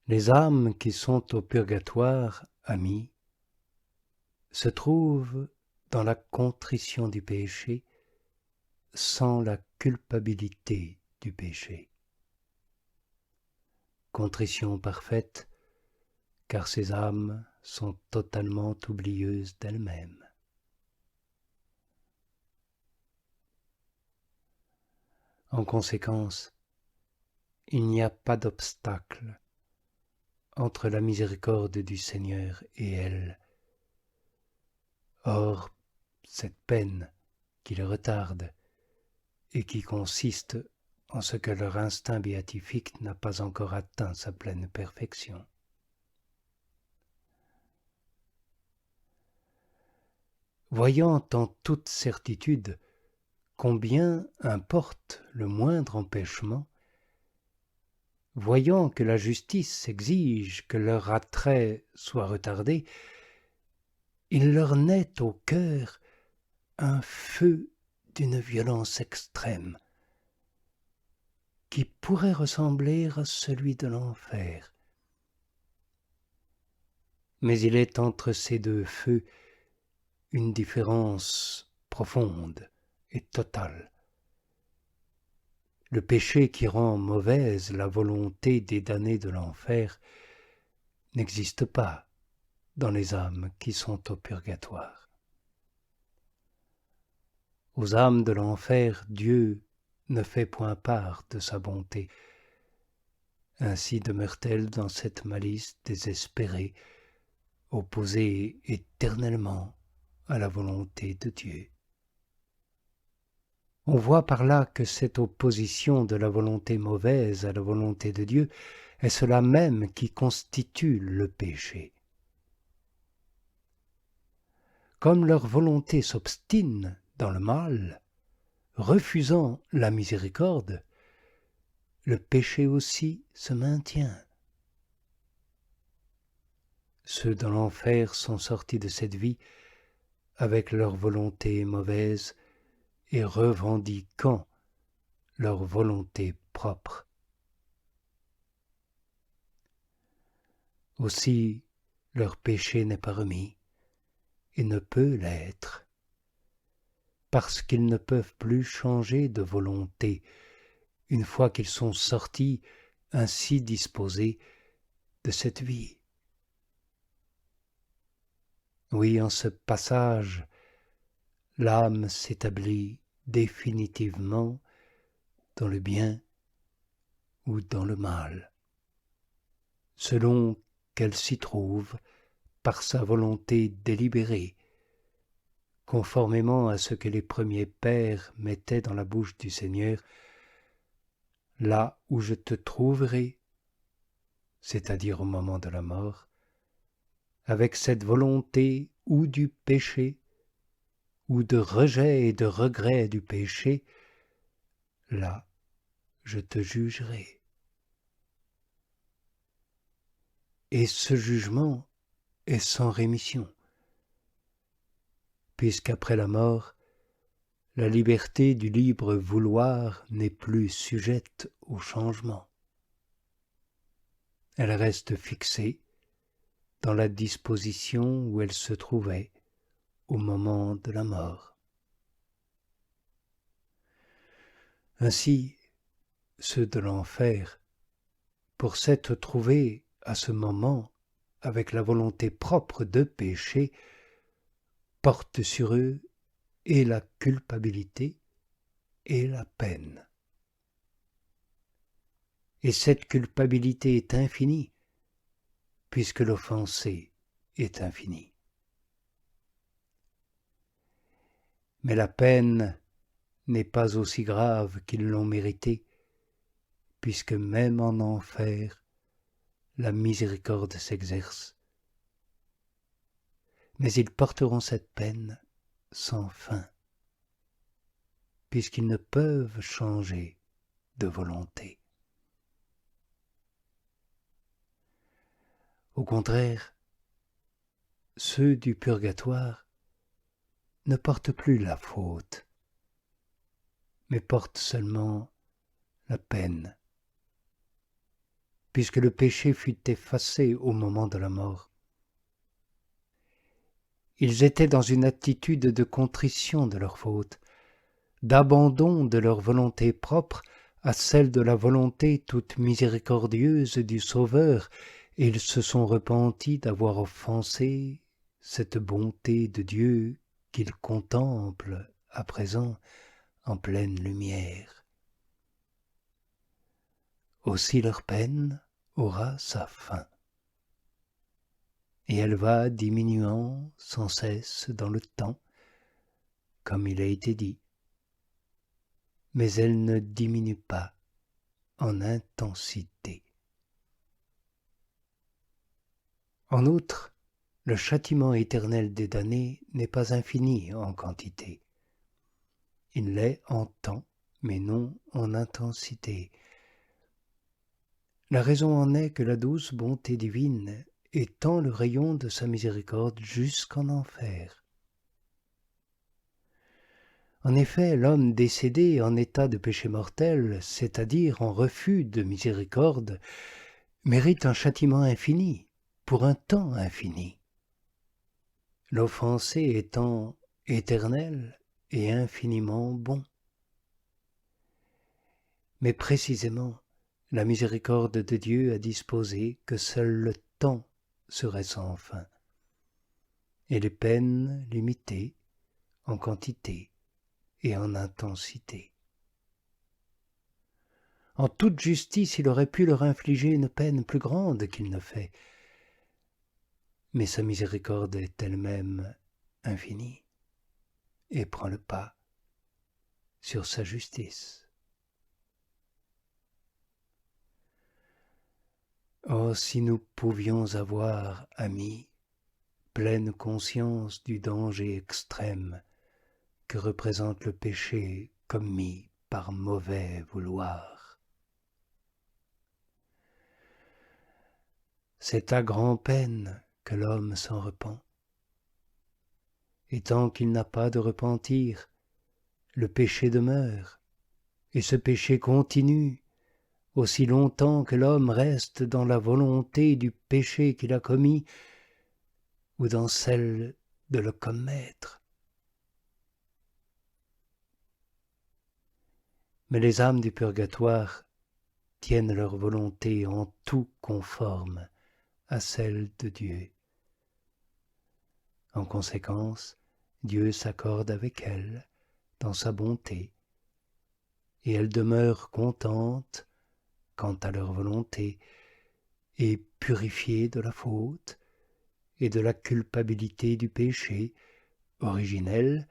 Les âmes qui sont au purgatoire, amis, se trouvent dans la contrition du péché sans la culpabilité du péché. Contrition parfaite, car ces âmes sont totalement oublieuses d'elles-mêmes. En conséquence, il n'y a pas d'obstacle entre la miséricorde du Seigneur et elles. Or, cette peine qui les retarde et qui consiste en ce que leur instinct béatifique n'a pas encore atteint sa pleine perfection. Voyant en toute certitude combien importe le moindre empêchement, voyant que la justice exige que leur attrait soit retardé, il leur naît au cœur un feu d'une violence extrême, qui pourrait ressembler à celui de l'enfer. Mais il est entre ces deux feux une différence profonde et totale. Le péché qui rend mauvaise la volonté des damnés de l'enfer n'existe pas dans les âmes qui sont au purgatoire. Aux âmes de l'enfer, Dieu ne fait point part de sa bonté. Ainsi demeurent-elles dans cette malice désespérée, opposées éternellement à la volonté de Dieu. On voit par là que cette opposition de la volonté mauvaise à la volonté de Dieu est cela même qui constitue le péché. Comme leur volonté s'obstine dans le mal, refusant la miséricorde, le péché aussi se maintient. Ceux de l'enfer sont sortis de cette vie avec leur volonté mauvaise et revendiquant leur volonté propre. Aussi, leur péché n'est pas remis et ne peut l'être, parce qu'ils ne peuvent plus changer de volonté une fois qu'ils sont sortis ainsi disposés de cette vie. Oui, en ce passage, l'âme s'établit définitivement dans le bien ou dans le mal, selon qu'elle s'y trouve par sa volonté délibérée, conformément à ce que les premiers pères mettaient dans la bouche du Seigneur, là où je te trouverai, c'est-à-dire au moment de la mort, avec cette volonté ou du péché, ou de rejet et de regret du péché, là je te jugerai. Et ce jugement est sans rémission, puisqu'après la mort, la liberté du libre vouloir n'est plus sujette au changement. Elle reste fixée dans la disposition où elle se trouvait au moment de la mort. Ainsi, ceux de l'enfer, pour s'être trouvés à ce moment avec la volonté propre de pécher, portent sur eux et la culpabilité et la peine. Et cette culpabilité est infinie, puisque l'offensé est infini. Mais la peine n'est pas aussi grave qu'ils l'ont méritée, puisque même en enfer, la miséricorde s'exerce. Mais ils porteront cette peine sans fin, puisqu'ils ne peuvent changer de volonté. Au contraire, ceux du purgatoire ne portent plus la faute, mais portent seulement la peine. puisque le péché fut effacé au moment de la mort. Ils étaient dans une attitude de contrition de leur faute, d'abandon de leur volonté propre à celle de la volonté toute miséricordieuse du Sauveur, et ils se sont repentis d'avoir offensé cette bonté de Dieu qu'ils contemplent à présent en pleine lumière. Aussi leur peine aura sa fin, et elle va diminuant sans cesse dans le temps, comme il a été dit, mais elle ne diminue pas en intensité. En outre, le châtiment éternel des damnés n'est pas infini en quantité. Il l'est en temps, mais non en intensité. La raison en est que la douce bonté divine étend le rayon de sa miséricorde jusqu'en enfer. En effet, l'homme décédé en état de péché mortel, c'est-à-dire en refus de miséricorde, mérite un châtiment infini, pour un temps infini. L'offensé étant éternel et infiniment bon. Mais précisément, la miséricorde de Dieu a disposé que seul le temps serait sans fin, et les peines limitées en quantité et en intensité. En toute justice, il aurait pu leur infliger une peine plus grande qu'il ne fait, mais sa miséricorde est elle-même infinie et prend le pas sur sa justice. Oh, si nous pouvions avoir, amis, pleine conscience du danger extrême que représente le péché commis par mauvais vouloir. C'est à grand-peine que l'homme s'en repent. Et tant qu'il n'a pas de repentir, le péché demeure, et ce péché continue, aussi longtemps que l'homme reste dans la volonté du péché qu'il a commis, ou dans celle de le commettre. Mais les âmes du purgatoire tiennent leur volonté en tout conforme à celle de Dieu. En conséquence, Dieu s'accorde avec elles dans sa bonté, et elles demeurent contentes quant à leur volonté, et purifiées de la faute et de la culpabilité du péché, originel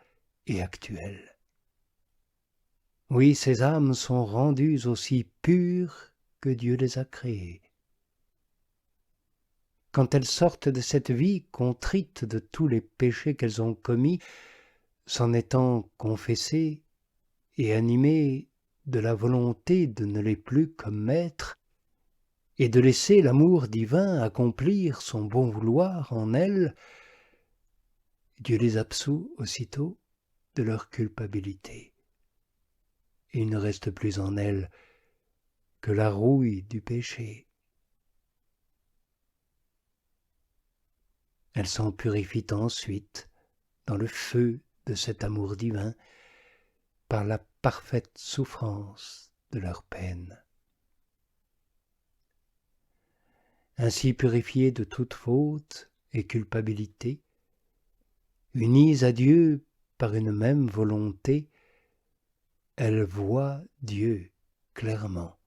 et actuel. Oui, ces âmes sont rendues aussi pures que Dieu les a créées. Quand elles sortent de cette vie contrite de tous les péchés qu'elles ont commis, s'en étant confessées et animées de la volonté de ne les plus commettre, et de laisser l'amour divin accomplir son bon vouloir en elles, Dieu les absout aussitôt de leur culpabilité. Et il ne reste plus en elles que la rouille du péché. Elles s'en purifient ensuite dans le feu de cet amour divin par la parfaite souffrance de leur peine. Ainsi purifiées de toute faute et culpabilité, unies à Dieu par une même volonté, elles voient Dieu clairement,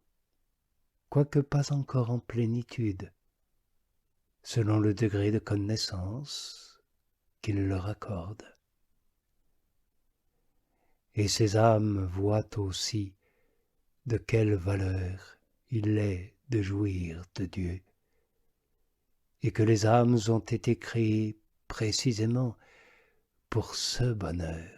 quoique pas encore en plénitude, selon le degré de connaissance qu'il leur accorde. Et ces âmes voient aussi de quelle valeur il est de jouir de Dieu, et que les âmes ont été créées précisément pour ce bonheur.